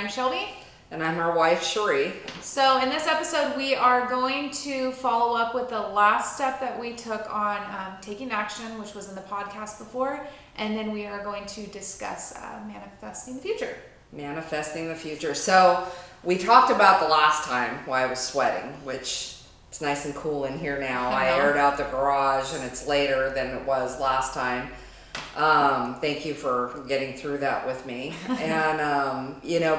I'm Shelby. And I'm her wife, Cherie. So in this episode, we are going to follow up with the last step that we took on taking action, which was in the podcast before. And then we are going to discuss manifesting the future. Manifesting the future. So we talked about the last time why I was sweating, which it's nice and cool in here now. I aired out the garage and it's later than it was last time. Thank you for getting through that with me. And,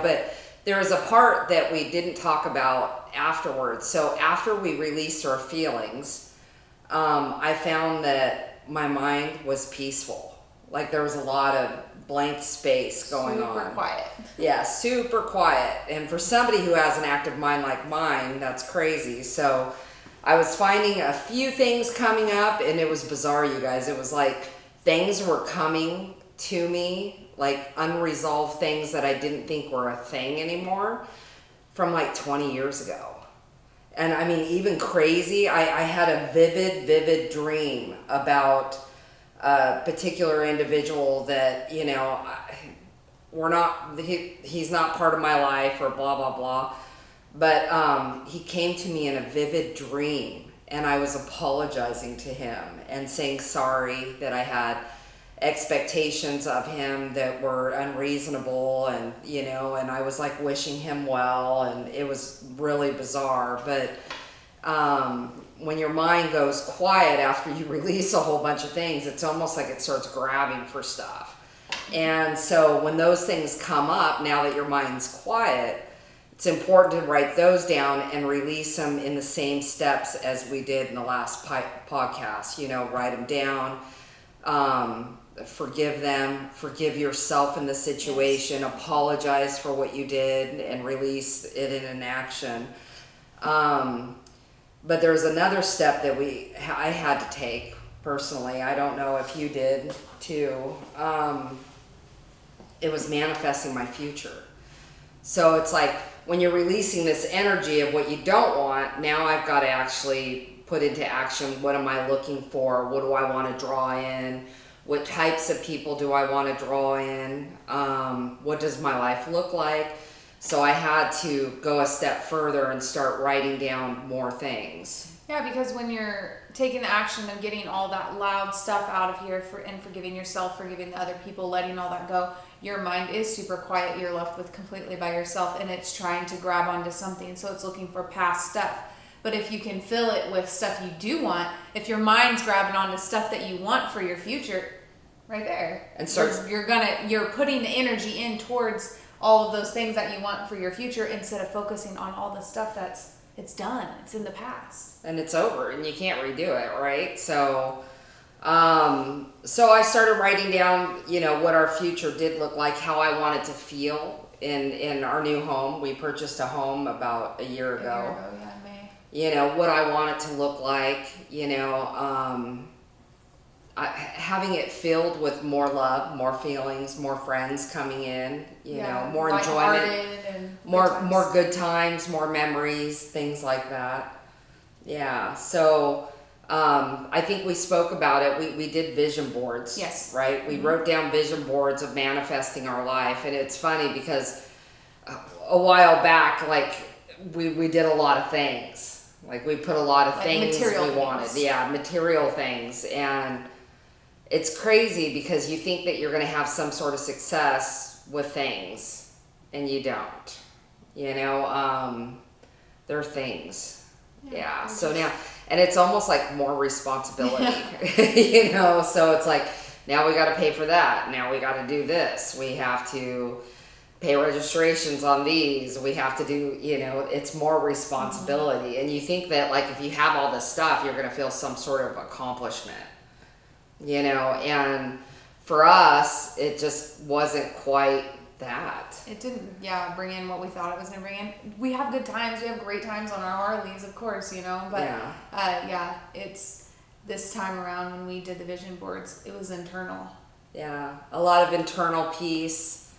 but there was a part that we didn't talk about afterwards. So after we released our feelings, I found that my mind was peaceful. Like there was a lot of blank space going on. Super quiet. Yeah, super quiet. And for somebody who has an active mind like mine, that's crazy. So I was finding a few things coming up, and it was bizarre, you guys. It was like things were coming to me, like unresolved things that I didn't think were a thing anymore from like 20 years ago. And I mean, even crazy, I had a vivid dream about a particular individual that, he's not part of my life or blah, blah, blah. But he came to me in a vivid dream, and I was apologizing to him and saying sorry that I had expectations of him that were unreasonable, and and I was like wishing him well, and it was really bizarre. But when your mind goes quiet after you release a whole bunch of things, it's almost like it starts grabbing for stuff. And so when those things come up, now that your mind's quiet, it's important to write those down and release them in the same steps as we did in the last podcast. Write them down, forgive them, forgive yourself in the situation, apologize for what you did, and release it in an action. But there's another step that I had to take personally. I don't know if you did too. It was manifesting my future. So it's like when you're releasing this energy of what you don't want, now I've got to actually put into action, what am I looking for? What do I want to draw in? What types of people do I want to draw in? What does my life look like? So I had to go a step further and start writing down more things. Yeah, because when you're taking the action of getting all that loud stuff out of here and forgiving yourself, forgiving the other people, letting all that go, your mind is super quiet. You're left with completely by yourself, and it's trying to grab onto something. So it's looking for past stuff. But if you can fill it with stuff you do want, if your mind's grabbing onto stuff that you want for your future, right there, and so you're putting the energy in towards all of those things that you want for your future instead of focusing on all the stuff it's done. It's in the past. And it's over, and you can't redo it, right? So I started writing down, what our future did look like, how I wanted to feel in our new home. We purchased a home about a year ago. In May. What I want it to look like, having it filled with more love, more feelings, more friends coming in, more enjoyment, more good times, more memories, things like that. Yeah. So I think we spoke about it. We did vision boards. Yes. Right? We wrote down vision boards of manifesting our life. And it's funny because a while back, like we did a lot of things. Like we put a lot of things we wanted. Yeah, material things. And it's crazy because you think that you're going to have some sort of success with things, and you don't. They're things. Yeah. So now, and it's almost like more responsibility, so it's like, now we got to pay for that. Now we got to do this. We have to pay registrations on these. We have to do, it's more responsibility. And you think that like, if you have all this stuff, you're going to feel some sort of accomplishment, and for us, it just wasn't quite that. It didn't, bring in what we thought it was going to bring in. We have good times. We have great times on our Harleys, of course, but it's this time around when we did the vision boards, it was internal. Yeah, a lot of internal peace,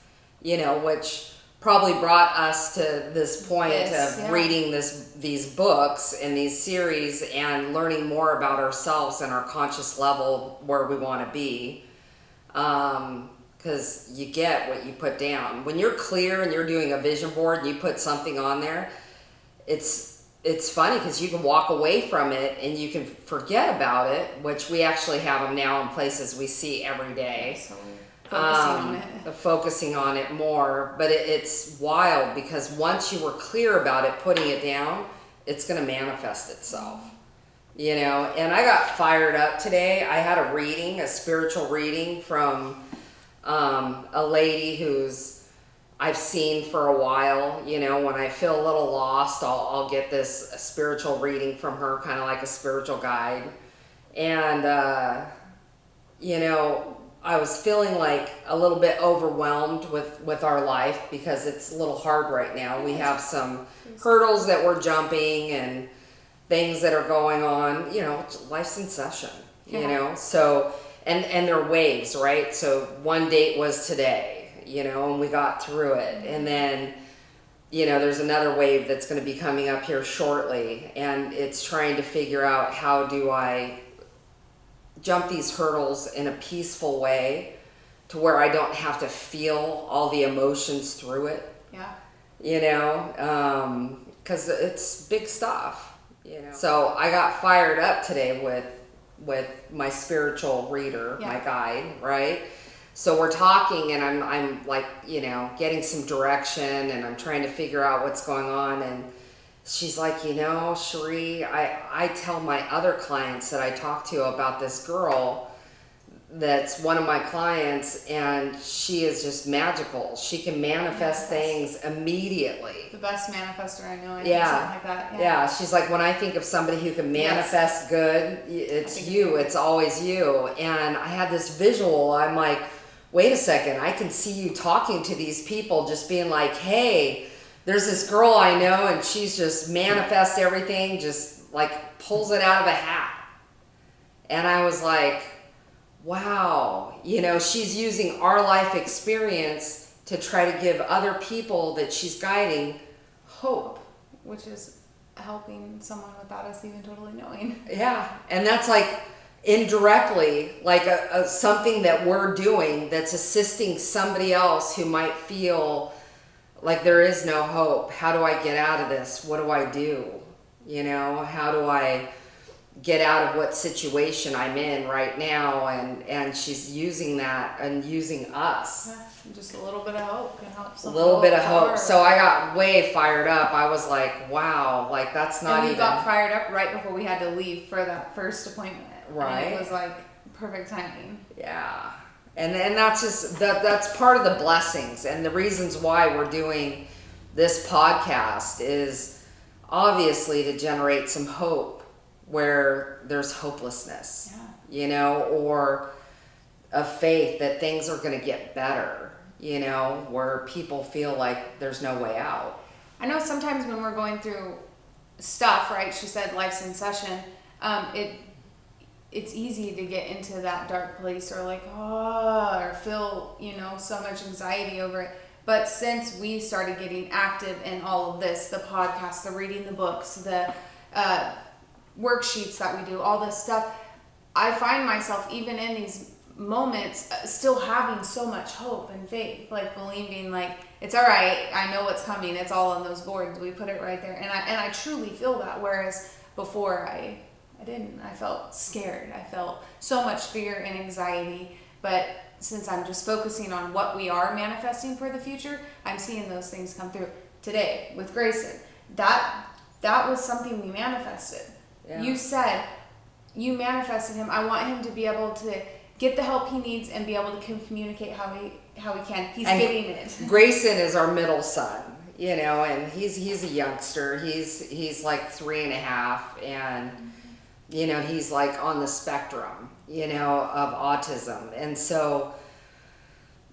which probably brought us to this point of reading these books and these series and learning more about ourselves and our conscious level where we want to be. because you get what you put down. When you're clear and you're doing a vision board and you put something on there, it's funny because you can walk away from it and you can forget about it, which we actually have them now in places we see every day. So we're focusing on it. Focusing on it more, but it's wild because once you were clear about it, putting it down, it's going to manifest itself. You know, and I got fired up today. I had a spiritual reading from a lady who's I've seen for a while. You know, when I feel a little lost, I'll get this spiritual reading from her, kind of like a spiritual guide. And, you know, I was feeling like a little bit overwhelmed with our life because it's a little hard right now. We have some hurdles that we're jumping and things that are going on. You know, life's in session, you know, so, and they're waves, right? So one date was today, you know, and we got through it. And then, you know, there's another wave that's going to be coming up here shortly, and it's trying to figure out how do I jump these hurdles in a peaceful way to where I don't have to feel all the emotions through it. Yeah. You know, because it's big stuff, you know. So I got fired up today with my spiritual reader, my guide, right? So we're talking and I'm like, you know, getting some direction and I'm trying to figure out what's going on. And she's like, you know, Cherie, I tell my other clients that I talk to about this girl that's one of my clients, and she is just magical. She can manifest things immediately. The best manifester I know. Yeah. Something like that. Yeah. She's like, when I think of somebody who can manifest good, it's you. It's always you. And I had this visual. I'm like, wait a second. I can see you talking to these people, just being like, hey, there's this girl I know, and she's just manifests everything, just like pulls it out of a hat. And I was like, wow, you know, she's using our life experience to try to give other people that she's guiding hope. Which is helping someone without us even totally knowing. Yeah, and that's like indirectly, like a something that we're doing that's assisting somebody else who might feel like there is no hope. How do I get out of this? What do I do? You know, how do I get out of what situation I'm in right now? And she's using that and using us. Yeah, just a little bit of hope can help A someone. little bit of hope. So I got way fired up. I was like, wow, like that's not and we even... got fired up right before we had to leave for that first appointment. Right. And it was like perfect timing. Yeah. And that's just, that's part of the blessings. And the reasons why we're doing this podcast is obviously to generate some hope where there's hopelessness, you know, or a faith that things are going to get better, you know, where people feel like there's no way out. I know sometimes when we're going through stuff, right? She said life's in session. It's easy to get into that dark place or like, or feel, you know, so much anxiety over it. But since we started getting active in all of this, the podcast, the reading the books, the worksheets that we do, all this stuff, I find myself even in these moments still having so much hope and faith, like believing like it's all right, I know what's coming, it's all on those boards, we put it right there, and I truly feel that, whereas before I didn't. I felt scared. I felt so much fear and anxiety. But since I'm just focusing on what we are manifesting for the future, I'm seeing those things come through. Today with Grayson, that was something we manifested. Yeah. You said you manifested him. I want him to be able to get the help he needs and be able to communicate how he can. He's getting it. Grayson is our middle son, you know, and he's a youngster. He's like 3.5, and you know, he's like on the spectrum, you know, of autism. And so,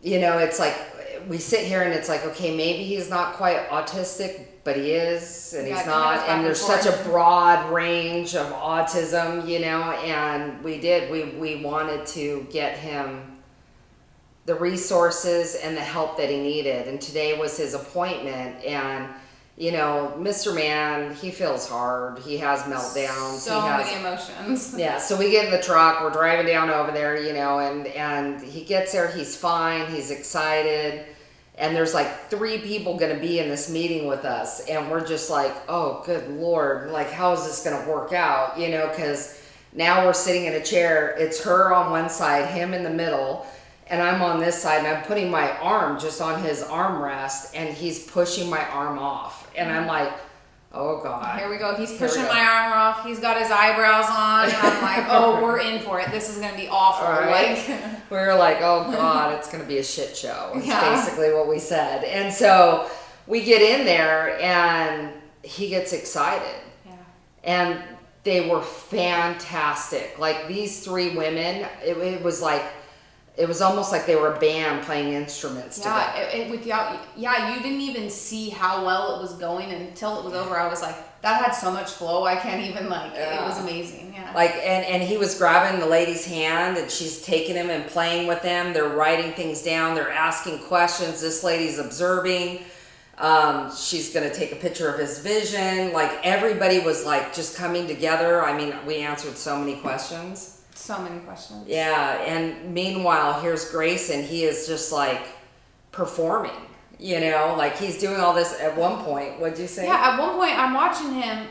you know, it's like we sit here and it's like, okay, maybe he's not quite autistic, but he is, and he's not. And there's such a broad range of autism, you know, and we wanted to get him the resources and the help that he needed. And today was his appointment, and you know, Mr. Man, he feels hard. He has meltdowns. So he has, many emotions. Yeah, so we get in the truck. We're driving down over there, you know, and he gets there. He's fine. He's excited. And there's like 3 people going to be in this meeting with us. And we're just like, oh, good Lord. Like, how is this going to work out? You know, because now we're sitting in a chair. It's her on one side, him in the middle. And I'm on this side, and I'm putting my arm just on his armrest, and he's pushing my arm off. And I'm like, oh, God. Here we go. He's pushing my arm off. He's got his eyebrows on. And I'm like, oh, we're in for it. This is going to be awful. Right. Like, we were like, oh, God, it's going to be a shit show. It's Yeah. basically what we said. And so we get in there, and he gets excited. yeah. And they were fantastic. Like, these 3 women, it was like, it was almost like they were a band playing instruments together. Yeah, you didn't even see how well it was going until it was over. I was like, that had so much flow. I can't even it was amazing. Yeah. Like, and he was grabbing the lady's hand, and she's taking him and playing with them. They're writing things down. They're asking questions. This lady's observing. She's going to take a picture of his vision. Like, everybody was like just coming together. I mean, we answered so many questions. So many questions. Yeah, and meanwhile, here's Grayson. He is just like performing, you know, like he's doing all this at one point. What'd you say? Yeah, at one point, I'm watching him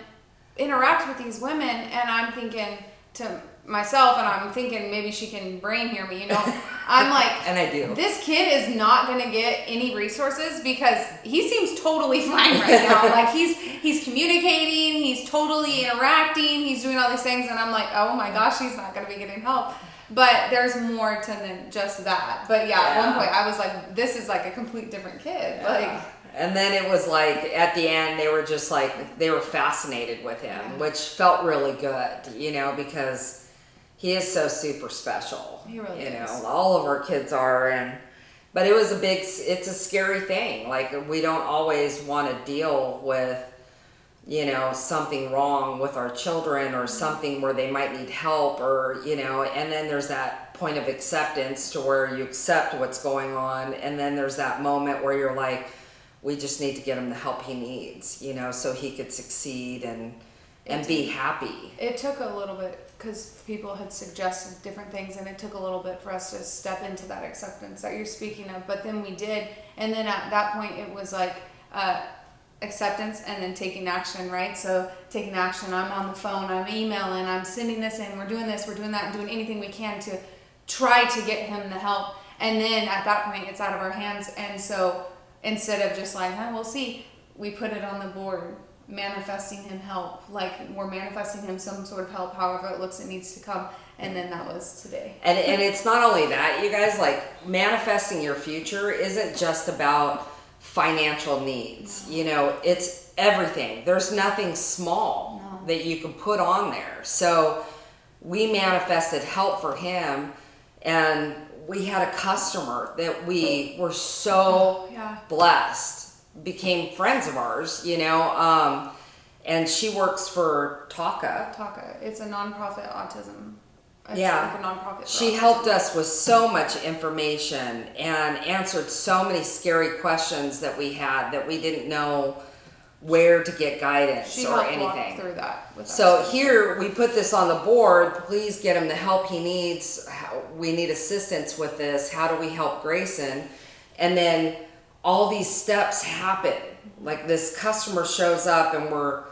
interact with these women, and I'm thinking to myself, and I'm thinking maybe she can brain hear me, you know. I'm like, and I do. This kid is not going to get any resources because he seems totally fine right now. Like, he's communicating, he's totally interacting, he's doing all these things, and I'm like, oh my gosh, he's not going to be getting help. But there's more to than just that. But yeah, at one point I was like, this is like a complete different kid. Yeah. Like, and then it was like at the end they were just like they were fascinated with him, which felt really good, you know, because he is so super special. He really is. is. Know, all of our kids are, but it was it's a scary thing. Like, we don't always want to deal with, you know, something wrong with our children or something where they might need help, or, you know, and then there's that point of acceptance to where you accept what's going on, and then there's that moment where you're like, we just need to get him the help he needs, you know, so he could succeed and be happy. It took a little bit because people had suggested different things, and it took a little bit for us to step into that acceptance that you're speaking of. But then we did, and then at that point it was like acceptance and then taking action, right? So taking action, I'm on the phone, I'm emailing, I'm sending this in, we're doing this, we're doing that, and doing anything we can to try to get him the help. And then at that point it's out of our hands, and so instead of just like, we'll see, we put it on the board, manifesting him help. Like, we're manifesting him some sort of help, however it looks it needs to come. And then that was today. And it's not only that, you guys, like, manifesting your future isn't just about financial needs. You know, it's everything. There's nothing small that you can put on there. So we manifested help for him, and we had a customer that we were so blessed, became friends of ours, you know, and she works for TACA. TACA, it's a nonprofit autism. It's yeah, like a nonprofit. She helped us with so much information and answered so many scary questions that we had that we didn't know where to get guidance or anything. Walk through that with so us. Here we put this on the board. Please get him the help he needs. We need assistance with this. How do we help Grayson? And then all these steps happen. Like, this customer shows up, and we're,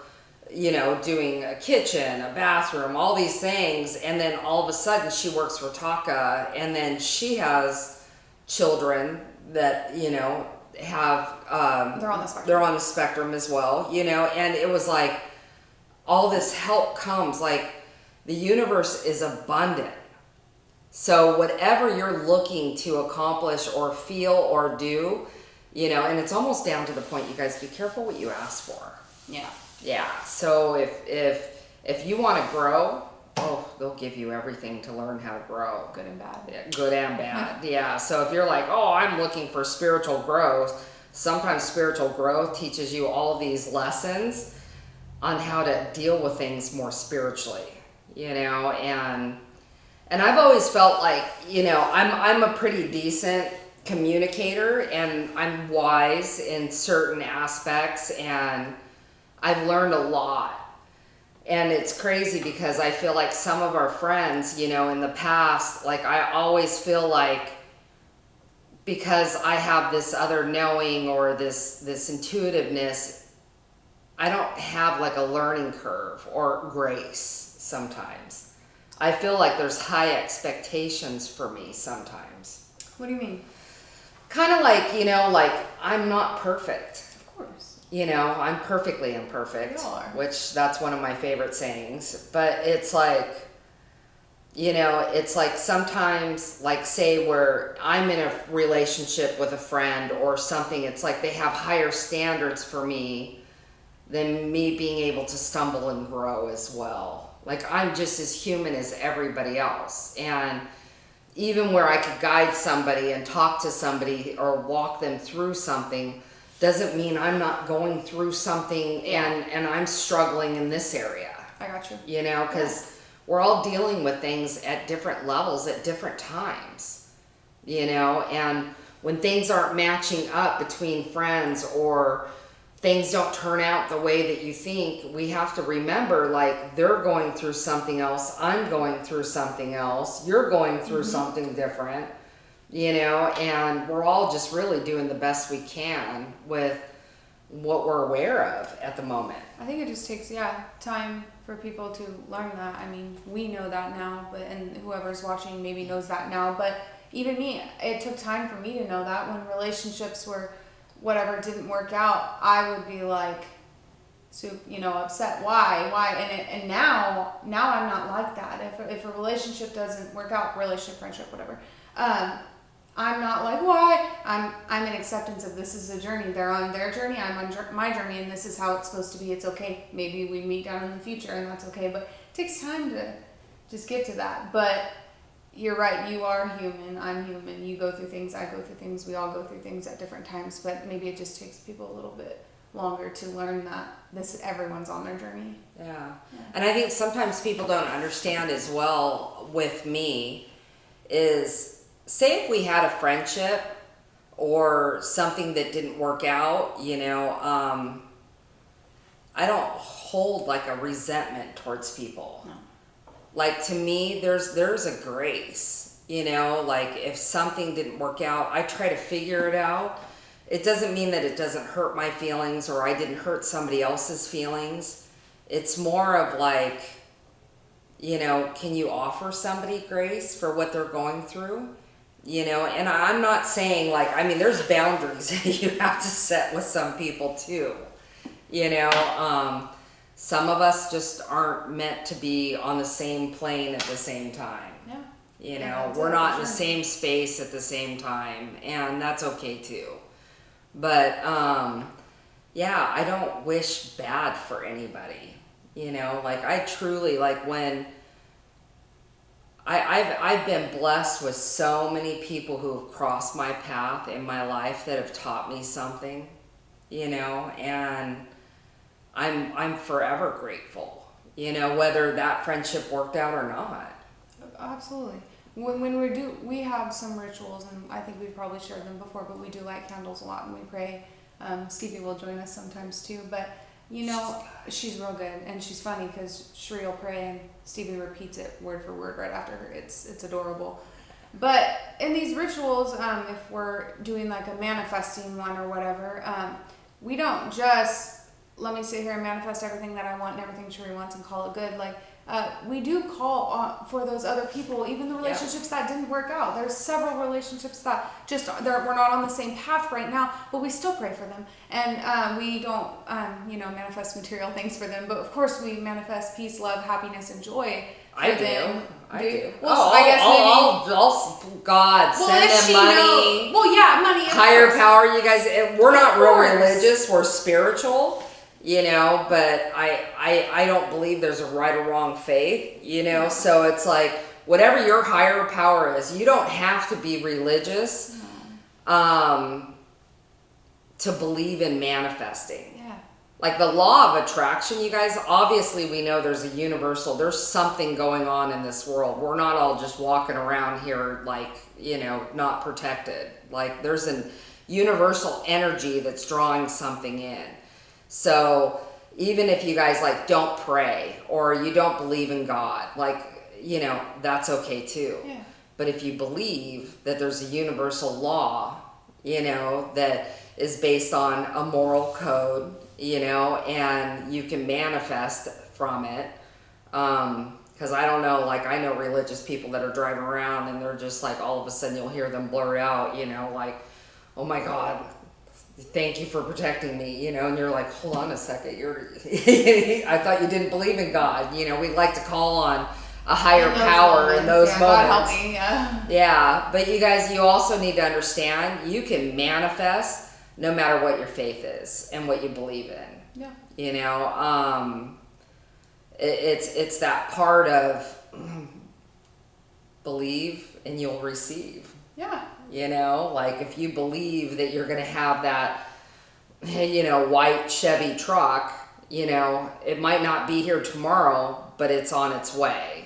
you know, doing a kitchen, a bathroom, all these things, and then all of a sudden she works for TACA, and then she has children that, you know, have they're on the spectrum. They're on the spectrum as well, you know, and it was like all this help comes. Like, the universe is abundant. So whatever you're looking to accomplish or feel or do, you know, and it's almost down to the point, you guys, be careful what you ask for. Yeah. So if you want to grow, they'll give you everything to learn how to grow. Good and bad. Yeah, good and bad. Yeah. So if you're like, I'm looking for spiritual growth, sometimes spiritual growth teaches you all these lessons on how to deal with things more spiritually, you know, and I've always felt like, you know, I'm a pretty decent communicator and I'm wise in certain aspects, and I've learned a lot. And it's crazy because I feel like some of our friends, you know, in the past, like I always feel like because I have this other knowing or this intuitiveness, I don't have like a learning curve or grace sometimes. I feel like there's high expectations for me sometimes. What do you mean? Kind of like, you know, like I'm not perfect. Of course. You know, I'm perfectly imperfect, We all are. which that's one of my favorite sayings. But it's like, you know, it's like sometimes, like say where I'm in a relationship with a friend or something, it's like they have higher standards for me than me being able to stumble and grow as well. Like I'm just as human as everybody else. And even where I could guide somebody and talk to somebody or walk them through something doesn't mean I'm not going through something and I'm struggling in this area. I got you. You know, because we're all dealing with things at different levels at different times. You know, and when things aren't matching up between friends or things don't turn out the way that you think, we have to remember like they're going through something else, I'm going through something else, you're going through something different, you know, and we're all just really doing the best we can with what we're aware of at the moment. I think it just takes, time for people to learn that. I mean, we know that now, but and whoever's watching maybe knows that now. But even me, it took time for me to know that when relationships were whatever didn't work out, I would be like, upset. Why? And now I'm not like that. If a relationship doesn't work out, relationship, friendship, whatever, I'm not like, why? I'm in acceptance of this is a journey. They're on their journey, I'm on my journey, and this is how it's supposed to be. It's okay. Maybe we meet down in the future, and that's okay. But it takes time to just get to that. But you're right. You are human. I'm human. You go through things. I go through things. We all go through things at different times. But maybe it just takes people a little bit longer to learn that everyone's on their journey. Yeah. And I think sometimes people don't understand as well with me is, say if we had a friendship or something that didn't work out, I don't hold like a resentment towards people. No. Like to me, there's a grace, like if something didn't work out, I try to figure it out. It doesn't mean that it doesn't hurt my feelings or I didn't hurt somebody else's feelings. It's more of like, can you offer somebody grace for what they're going through? And I'm not saying there's boundaries that you have to set with some people too. Some of us just aren't meant to be on the same plane at the same time. Yeah. We're not in the same space at the same time, and that's okay too. But, I don't wish bad for anybody. I truly, when I've been blessed with so many people who have crossed my path in my life that have taught me something, and I'm forever grateful, whether that friendship worked out or not. Absolutely. When we have some rituals, and I think we've probably shared them before, but we do light candles a lot and we pray. Stevie will join us sometimes too, but she's real good and she's funny because Sheree will pray and Stevie repeats it word for word right after her. It's adorable. But in these rituals, if we're doing like a manifesting one or whatever, we don't just let me sit here and manifest everything that I want and everything Sheree wants and call it good. We do call for those other people, even the relationships that didn't work out. There's several relationships that we're not on the same path right now, but we still pray for them. And we don't, manifest material things for them. But of course we manifest peace, love, happiness, and joy for them. I do. Well, I guess maybe. God, send them money. Money. Higher power, you guys. We're not real religious. We're spiritual. But I don't believe there's a right or wrong faith, so it's like whatever your higher power is, you don't have to be religious to believe in manifesting. like the law of attraction, you guys, obviously we know there's a universal, there's something going on in this world. We're not all just walking around here like, not protected. Like there's an universal energy that's drawing something in. So even if you guys like don't pray or you don't believe in God, like, that's okay too. Yeah. But if you believe that there's a universal law, that is based on a moral code, and you can manifest from it. Because I don't know, like I know religious people that are driving around and they're just like, all of a sudden you'll hear them blur out, like, oh my God, thank you for protecting me, and you're like, hold on a second, I thought you didn't believe in God. We like to call on a higher power in those moments. God help me, yeah. Yeah, but you guys, you also need to understand you can manifest no matter what your faith is and what you believe in. Yeah. It's that part of believe and you'll receive. Yeah. Like if you believe that you're going to have that, white Chevy truck, it might not be here tomorrow, but it's on its way.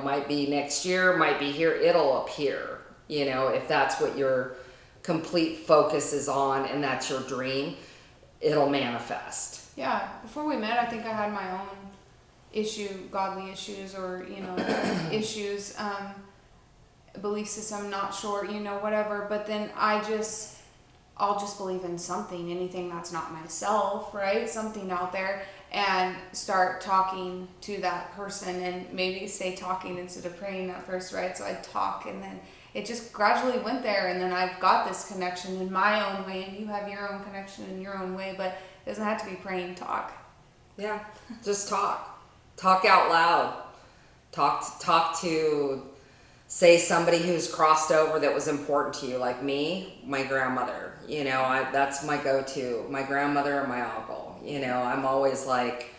Might be next year, might be here, it'll appear, if that's what your complete focus is on and that's your dream, it'll manifest. Yeah. Before we met, I think I had my own godly issues or, issues, belief system, not sure, whatever. But then I'll just believe in something, anything that's not myself, right? Something out there, and start talking to that person, and maybe say talking instead of praying at first, right? So I'd talk, and then it just gradually went there, and then I've got this connection in my own way, and you have your own connection in your own way, but it doesn't have to be praying, talk. Yeah, just talk. Talk out loud. Talk to, say, somebody who's crossed over that was important to you, like me, my grandmother. That's my go-to. My grandmother and my uncle. I'm always like,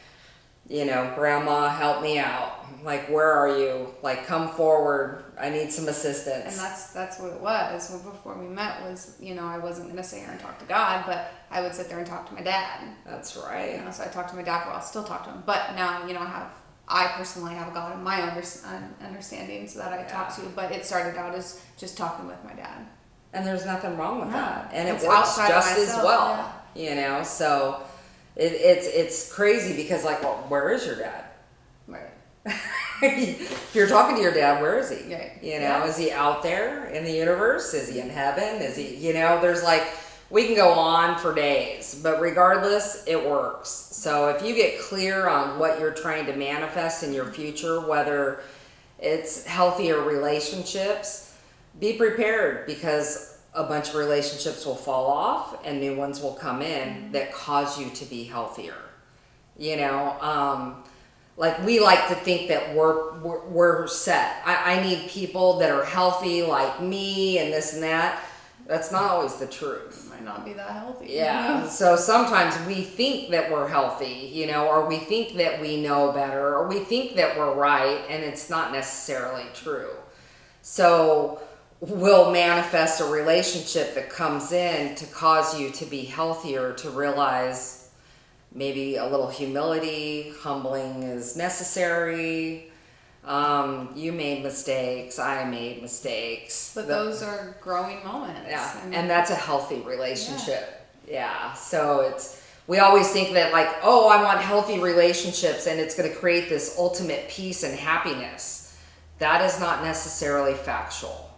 Grandma, help me out. Like, where are you? Like, come forward. I need some assistance. And that's what it was. Well, before we met was, I wasn't going to sit here and talk to God, but I would sit there and talk to my dad. That's right. So I talked to my dad, well, I'll still talk to him. But now, I personally have God in my understanding, so that I talk to. But it started out as just talking with my dad. And there's nothing wrong with that. And it's it works just as well. Yeah. So it's crazy because, like, well, where is your dad? Right. If you're talking to your dad, where is he? Right. Is he out there in the universe? Is he in heaven? Is he, there's like, we can go on for days, but regardless, it works. So if you get clear on what you're trying to manifest in your future, whether it's healthier relationships, be prepared, because a bunch of relationships will fall off and new ones will come in that cause you to be healthier. Like we like to think that we're set. I need people that are healthy like me and this and that. That's not always the truth. Might not be that healthy. Yeah. So sometimes we think that we're healthy, or we think that we know better, or we think that we're right, and it's not necessarily true. So we'll manifest a relationship that comes in to cause you to be healthier, to realize maybe a little humility, humbling is necessary. You made mistakes, I made mistakes. But those are growing moments. Yeah, and that's a healthy relationship. Yeah, so we always think that like, oh, I want healthy relationships and it's going to create this ultimate peace and happiness. That is not necessarily factual.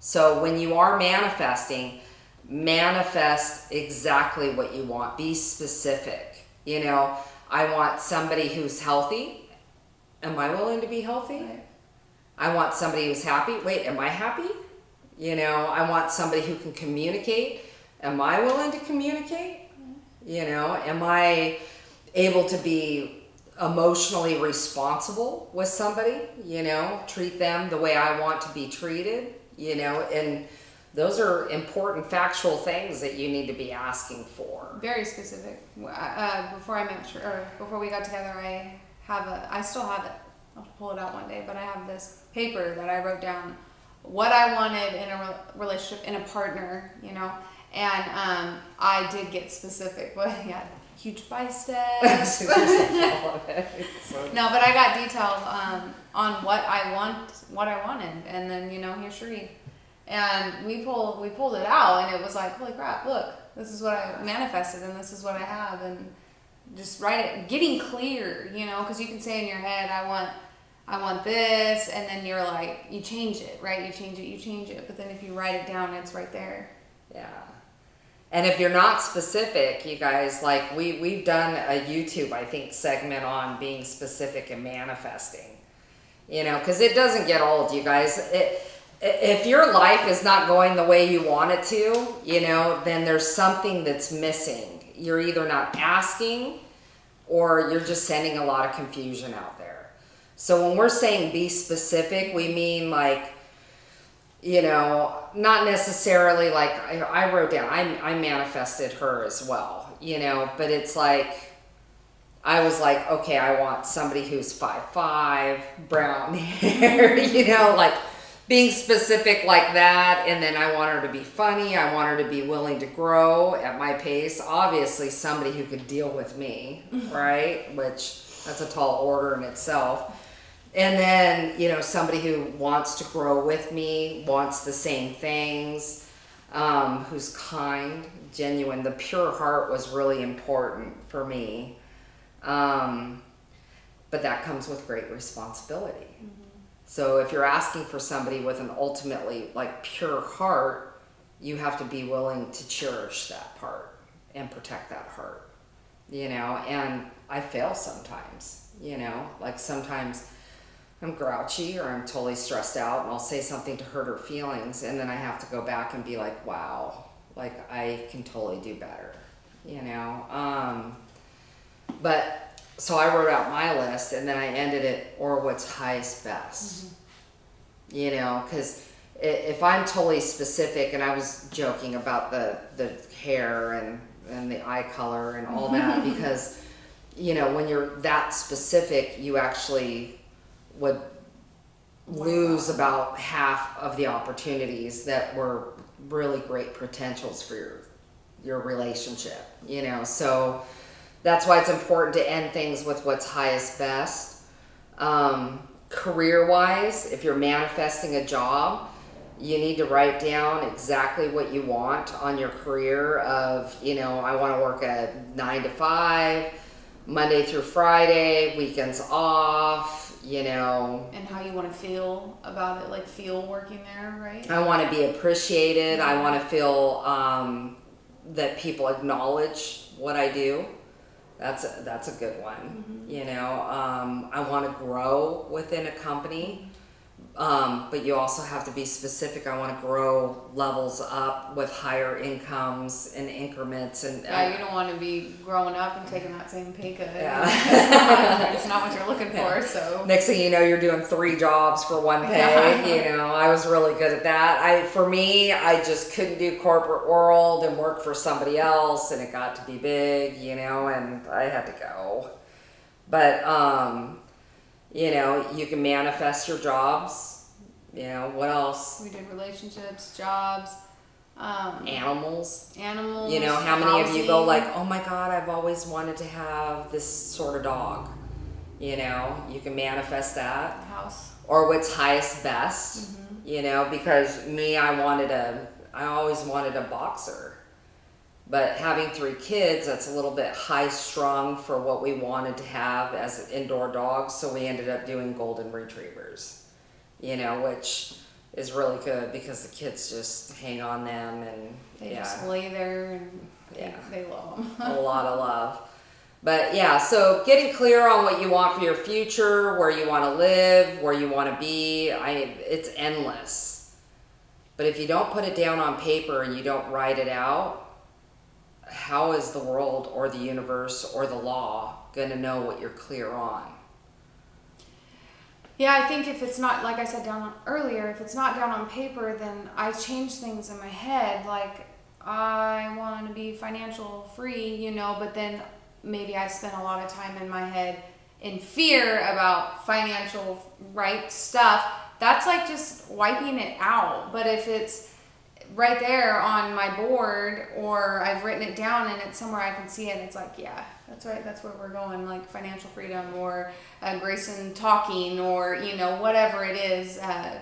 So when you are manifesting, manifest exactly what you want. Be specific. I want somebody who's healthy. Am I willing to be healthy? Right. I want somebody who's happy. Wait, am I happy? I want somebody who can communicate. Am I willing to communicate? Am I able to be emotionally responsible with somebody? Treat them the way I want to be treated, and those are important factual things that you need to be asking for. Very specific. Before we got together, I still have it. I'll pull it out one day, but I have this paper that I wrote down what I wanted in a relationship, in a partner, and I did get specific, but yeah, huge biceps. So- No, but I got detailed on what I wanted, and then here's Sheree, and we pulled it out, and it was like, holy crap! Look, this is what I manifested, and this is what I have, and just write it, getting clear, because you can say in your head, I want this, and then you're like, you change it, right? You change it, but then if you write it down, it's right there. Yeah. And if you're not specific, you guys, like we've done a YouTube, I think, segment on being specific and manifesting, because it doesn't get old, you guys. If your life is not going the way you want it to, then there's something that's missing. You're either not asking or you're just sending a lot of confusion out there. So when we're saying be specific, we mean like, not necessarily like I wrote down, I manifested her as well, but it's like, I was like, okay, I want somebody who's 5'5", brown hair, like being specific like that. And then I want her to be funny. I want her to be willing to grow at my pace. Obviously somebody who could deal with me, right? Which that's a tall order in itself. And then, somebody who wants to grow with me, wants the same things, who's kind, genuine. The pure heart was really important for me. But that comes with great responsibility. Mm-hmm. So if you're asking for somebody with an ultimately like pure heart, you have to be willing to cherish that part and protect that heart, and I fail sometimes, like sometimes I'm grouchy or I'm totally stressed out and I'll say something to hurt her feelings, and then I have to go back and be like, wow, like I can totally do better, but so I wrote out my list, and then I ended it, or what's highest best, because if I'm totally specific, and I was joking about the hair and the eye color and all that, because when you're that specific, you actually would lose about half of the opportunities that were really great potentials for your relationship, so that's why it's important to end things with what's highest best. Career wise, if you're manifesting a job, you need to write down exactly what you want on your career of, I want to work a 9 to 5, Monday through Friday, weekends off, And how you want to feel about it, like feel working there, right? I want to be appreciated. I want to feel that people acknowledge what I do. That's a good one. Mm-hmm. I want to grow within a company, but you also have to be specific. I want to grow levels up with higher incomes and increments, and you don't want to be growing up and taking that same pay cut. Yeah. It's not what you're looking for. So next thing you know, you're doing 3 jobs for one pay. I was really good at that. For me, I just couldn't do corporate world and work for somebody else, and it got to be big, and I had to go. But you can manifest your jobs. What else? We did relationships, jobs, animals. Animals. How many housing. of you go like, oh my God, I've always wanted to have this sort of dog. You can manifest that. House. Or what's highest best. Mm-hmm. Because me, I always wanted a boxer. But having 3 kids, that's a little bit high strung for what we wanted to have as indoor dogs. So we ended up doing golden retrievers, which is really good because the kids just hang on them and they just lay there and they love them. A lot of love. But yeah, so getting clear on what you want for your future, where you want to live, where you want to be, it's endless. But if you don't put it down on paper and you don't write it out, how is the world or the universe or the law going to know what you're clear on? Yeah, I think if it's not, like I said earlier, if it's not down on paper, then I change things in my head. Like, I want to be financial free, but then maybe I spend a lot of time in my head in fear about financial stuff. That's like just wiping it out. But if it's right there on my board, or I've written it down and it's somewhere I can see it. It's like, yeah, that's right. That's where we're going. Like financial freedom, or Grayson talking, or whatever it is,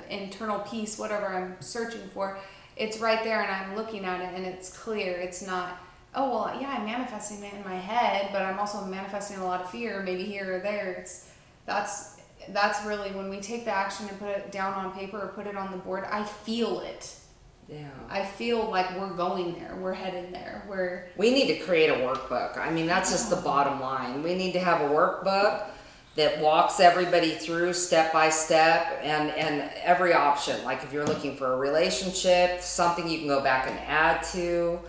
internal peace, whatever I'm searching for. It's right there, and I'm looking at it, and it's clear. It's not, oh well, yeah, I'm manifesting it in my head, but I'm also manifesting a lot of fear, maybe here or there. That's really when we take the action and put it down on paper or put it on the board. I feel it. Yeah. I feel like we're going there. We're headed there. We need to create a workbook. I mean, that's just the bottom line. We need to have a workbook that walks everybody through step by step and every option. Like if you're looking for a relationship, something you can go back and add to,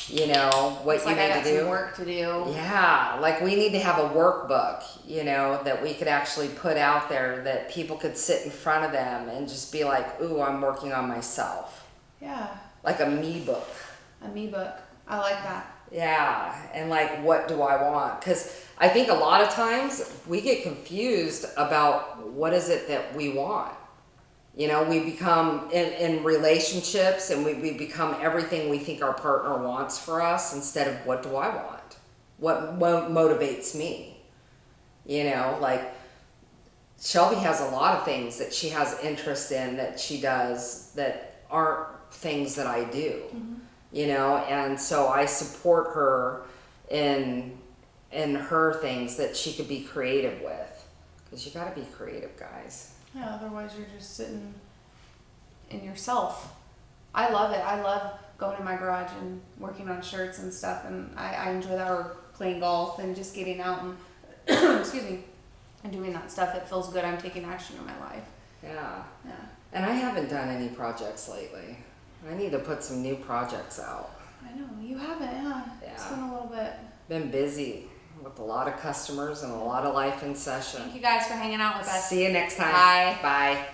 what It's you like need I got to do. some work to do. Yeah, like we need to have a workbook, that we could actually put out there that people could sit in front of them and just be like, ooh, I'm working on myself. Yeah. Like a me book. A me book. I like that. Yeah, and like, what do I want? Because I think a lot of times we get confused about what is it that we want. We become in relationships, and we become everything we think our partner wants for us instead of what do I want? What motivates me? Like Shelby has a lot of things that she has interest in that she does that aren't things that I do. And so I support her in her things that she could be creative with, because you got to be creative, guys. Yeah, otherwise you're just sitting in yourself. I love it. I love going in my garage and working on shirts and stuff, and I enjoy that, or playing golf and just getting out and excuse me, and doing that stuff. It feels good. I'm taking action in my life. Yeah. Yeah. And I haven't done any projects lately. I need to put some new projects out. I know. You haven't, yeah. It's Yeah. been a little bit. Been busy with a lot of customers and a lot of life in session. Thank you guys for hanging out with us. See you next time. Bye. Bye.